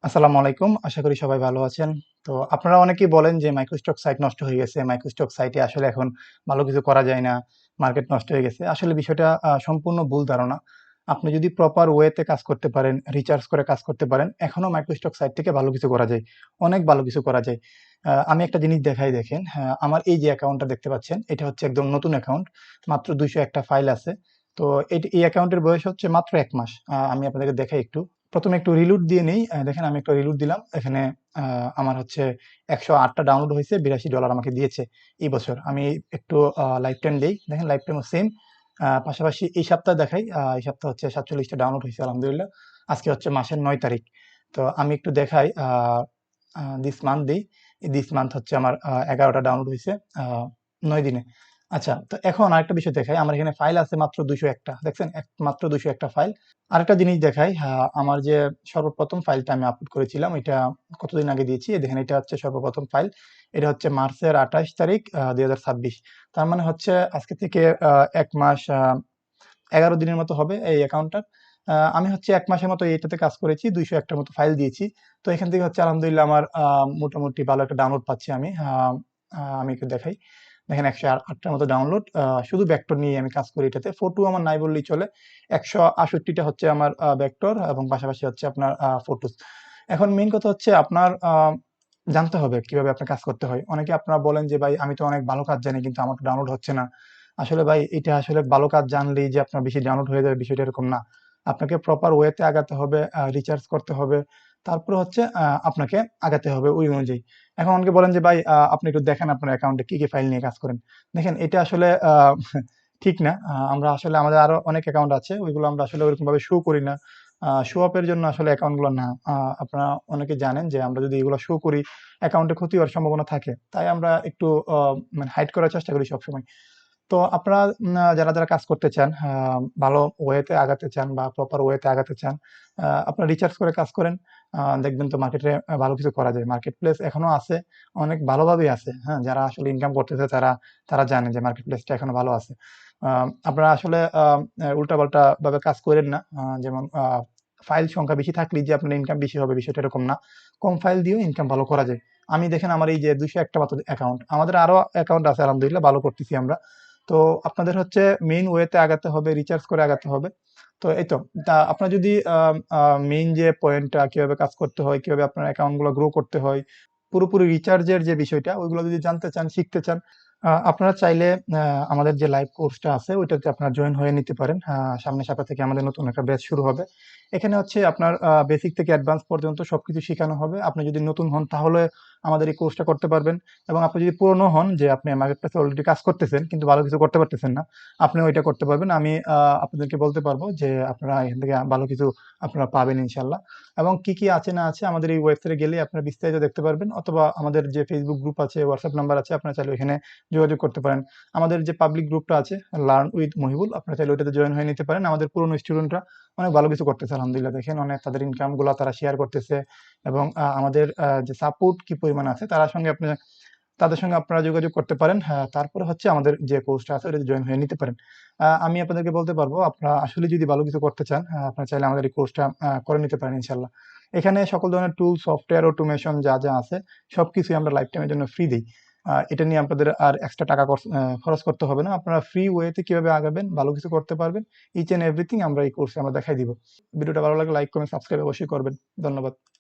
আসসালামু আলাইকুম। আশা করি সবাই ভালো আছেন। তো আপনারা অনেকেই বলেন যে মাইক্রোস্টক সাইট নষ্ট হয়ে গেছে। মাইক্রোস্টক সাইটে আসলে এখন ভালো কিছু করা যায় না। মার্কেট নষ্ট হয়ে গেছে। আসলে বিষয়টা সম্পূর্ণ ভুল ধারণা। আপনি যদি প্রপার ওয়েতে কাজ করতে পারেন, রিচার্জ করে কাজ করতে পারেন, এখনো মাইক্রোস্টক সাইট থেকে ভালো কিছু করা যায়। অনেক ভালো কিছু করা যায়। আমি একটা জিনিস দেখাই দেখেন। আমার এই যে অ্যাকাউন্টটা দেখতে পাচ্ছেন, এটা হচ্ছে একদম নতুন অ্যাকাউন্ট। মাত্র ২০০ টা ফাইল আছে। তো এই অ্যাকাউন্টের বয়স হচ্ছে মাত্র ১ মাস। আমি আপনাদেরকে দেখাই একটু। প্রথমে একটু রিলোড দিয়ে নেই। দেখেন আমি একটা রিলোড দিলাম। এখানে আমার হচ্ছে ১০৮ টা ডাউনলোড হইছে, $৮২ আমাকে দিয়েছে এই বছর। আমি একটু লাইফ টাইম দেই। দেখেন লাইফ টাইমও সেম। পাশাপাশি এই সপ্তাহে দেখাই। এই সপ্তাহে হচ্ছে ৪৭ টা ডাউনলোড হইছে আলহামদুলিল্লাহ। আজকে হচ্ছে মাসের ৯ তারিখ। তো আমি একটু দেখাই দিস মান্থ দেই। দিস মান্থ হচ্ছে আমার ১১ টা ডাউনলোড হইছে ৯ দিনে। আচ্ছা, তো এখন আরেকটা বিষয় দেখাই। আমার এখানে ফাইল আছে মাত্র ২০১ টা। দেখছেন? মাত্র ২০১ টা ফাইল। আরেকটা জিনিস দেখাই, আমার যে সর্বপ্রথম ফাইলটা আমি আপলোড করেছিলাম, এটা কতদিন আগে দিয়েছি। এই দেখেন এটা হচ্ছে সর্বপ্রথম ফাইল। এটা হচ্ছে মার্চের ২৮ তারিখ ২০২৬। তার মানে হচ্ছে আজকে থেকে ১ মাস ১১ দিনের মতো হবে এই অ্যাকাউন্টটার। আমি হচ্ছে ১ মাসের মতো এইটাতে কাজ করেছি। ২০১ টার মতো ফাইল দিয়েছি। তো এখান থেকে হচ্ছে আলহামদুলিল্লাহ আমার মোটামুটি ভালো একটা ডাউনলোড পাচ্ছি আমি। আমি একটু দেখাই। দেখেন ১০৮ টার মতো ডাউনলোড। শুধু ভেক্টর নিয়ে আমি কাজ করি এটাতে। ফটো আমার নাই বললেই চলে। ১৬৮ টা হচ্ছে আমার ভেক্টর এবং পাশাপাশি হচ্ছে আপনার ফটোস। এখন মেইন কথা হচ্ছে আপনার জানতে হবে কিভাবে আপনার কাজ করতে হয়। অনেকে আপনারা বলেন যে, "ভাই আমি তো অনেক ভালো কাজ জানি কিন্তু আমার তো ডাউনলোড হচ্ছে না।" আসলে ভাই এটা আসলে ভালো কাজ জানলেই যে আপনার বেশি ডাউনলোড হয়ে যাবে বিষয়টা এরকম না। আপনাকে প্রপার ওয়েতে আগাতে হবে, রিচার্জ করতে হবে। তারপরে হচ্ছে আপনাকে আগাতে হবে ওই অনুযায়ী। এখন অনেকে বলেন যে, "ভাই আপনি একটু দেখেন আপনার অ্যাকাউন্টে কি ফাইল নিয়ে কাজ করেন?" দেখেন এটা আসলে ঠিক না। আমরা আসলে আমাদের আরো অনেক অ্যাকাউন্ট আছে। ওইগুলো আমরা আসলে ওরকমভাবে শো করি না। শো অফ এর জন্য আসলে অ্যাকাউন্ট গুলো না। আপনারা অনেকে জানেন যে আমরা যদি এগুলো শো করি অ্যাকাউন্টে ক্ষতি হওয়ার সম্ভাবনা থাকে। তাই আমরা একটু মানে হাইড করার চেষ্টা করি সবসময়। তো আপনারা যারা কাজ করতে চান, ভালো ওয়েতে আগাতে চান বা প্রপার ওয়েতে আগাতে চান, আপনারা রিসার্চ করে কাজ করেন। দেখবেন তো মার্কেটে ভালো কিছু করা যায়। মার্কেট প্লেস এখনো আছে, অনেক ভালোভাবেই আছে। হ্যাঁ? যারা আসলে ইনকাম করতেছে তারা জানে যে মার্কেট প্লেসটা এখনো ভালো আছে। আপনারা আসলে উল্টাপাল্টা ভাবে কাজ কইরেন না। যেমন ফাইল সংখ্যা বেশি থাকলেই যে আপনার ইনকাম বেশি হবে বিষয়টা এরকম না। কম ফাইল দিয়েও ইনকাম ভালো করা যায়। আমি দেখেন আমার এই যে ২০১ টা মতো অ্যাকাউন্ট। আমাদের আরো অ্যাকাউন্ট আছে আলহামদুলিল্লাহ ভালো করতেছি আমরা। তো আপনাদের হচ্ছে মেইন ওয়েতে আগাতে হবে, রিচার্জ করে আগাতে হবে। তো এই তো। আপনার যদি মেইন যে পয়েন্টটা কিভাবে কাজ করতে হয়, কিভাবে আপনার অ্যাকাউন্ট গুলো গ্রো করতে হয়, পুরোপুরি রিচার্জের যে বিষয়টা ওইগুলো যদি জানতে চান, শিখতে চান, আপনারা চাইলে আমাদের যে লাইভ কোর্সটা আছে ওইটাতে আপনারা জয়েন হয়ে নিতে পারেন। সামনের সপ্তাহ থেকে আমাদের নতুন একটা ব্যাচ শুরু হবে। এখানে হচ্ছে আপনার বেসিক থেকে অ্যাডভান্স পর্যন্ত সবকিছু শিখানো হবে। আপনি যদি নতুন হন তাহলে আমাদের এই কোর্সটা করতে পারবেন। এবং আপনি যদি পুরনো হন যে আপনি মার্কেট প্লেসে অলরেডি কাজ করতেছেন কিন্তু ভালো কিছু করতে পারতেছেন না, আপনিও এটা করতে পারবেন। আমি আপনাদেরকে বলতে পারবো যে আপনারা এখান থেকে ভালো কিছু আপনারা পাবেন ইনশাল্লাহ। এবং কি কি আছে না আছে আমাদের এই ওয়েবসাইটে গেলে আপনারা বিস্তারিত দেখতে পারবেন, অথবা আমাদের যে ফেসবুক গ্রুপ আছে, হোয়াটসঅ্যাপ নাম্বার আছে, আপনারা চাইলে এখানে যোগাযোগ করতে পারেন। আমাদের যে পাবলিক গ্রুপটা আছে লার্ন উইথ মহিবুল, আপনারা চাইলে ওইটাতে জয়েন হয়ে নিতে পারেন। আমাদের পুরনো স্টুডেন্টরা অনেক ভালো কিছু করতেছে আলহামদুলিল্লাহ। দেখেন অনেক তাদের ইনকাম গুলা তারা শেয়ার করতেছে। এবং আমাদের যে সাপোর্ট কি পরিমাণ আছে তাদের সঙ্গে আপনারা যোগাযোগ করতে পারেন। হ্যাঁ, তারপরে হচ্ছে আমাদের যে কোর্সটা আছে ওটাতে জয়েন হয়ে নিতে পারেন। আমি আপনাদেরকে বলতে পারবো আপনারা আসলে যদি ভালো কিছু করতে চান, আপনারা চাইলে আমাদের এই কোর্সটা করে নিতে পারেন ইনশাল্লাহ। এখানে সকল ধরনের টুল, সফটওয়্যার, অটোমেশন যা আছে সবকিছুই আমরা লাইফ টাইমের জন্য ফ্রি দেই। এটা নিয়ে আপনাদের আর এক্সট্রা টাকা খরচ করতে হবে না। আপনারা ফ্রি ওয়েতে কিভাবে আগাবেন, ভালো কিছু করতে পারবেন, ইচ অ্যান্ড এভরিথিং আমরা এই কোর্সে আমরা দেখাই দিব। ভিডিওটা ভালো লাগলে লাইক, কমেন্ট, সাবস্ক্রাইব অবশ্যই করবেন। ধন্যবাদ।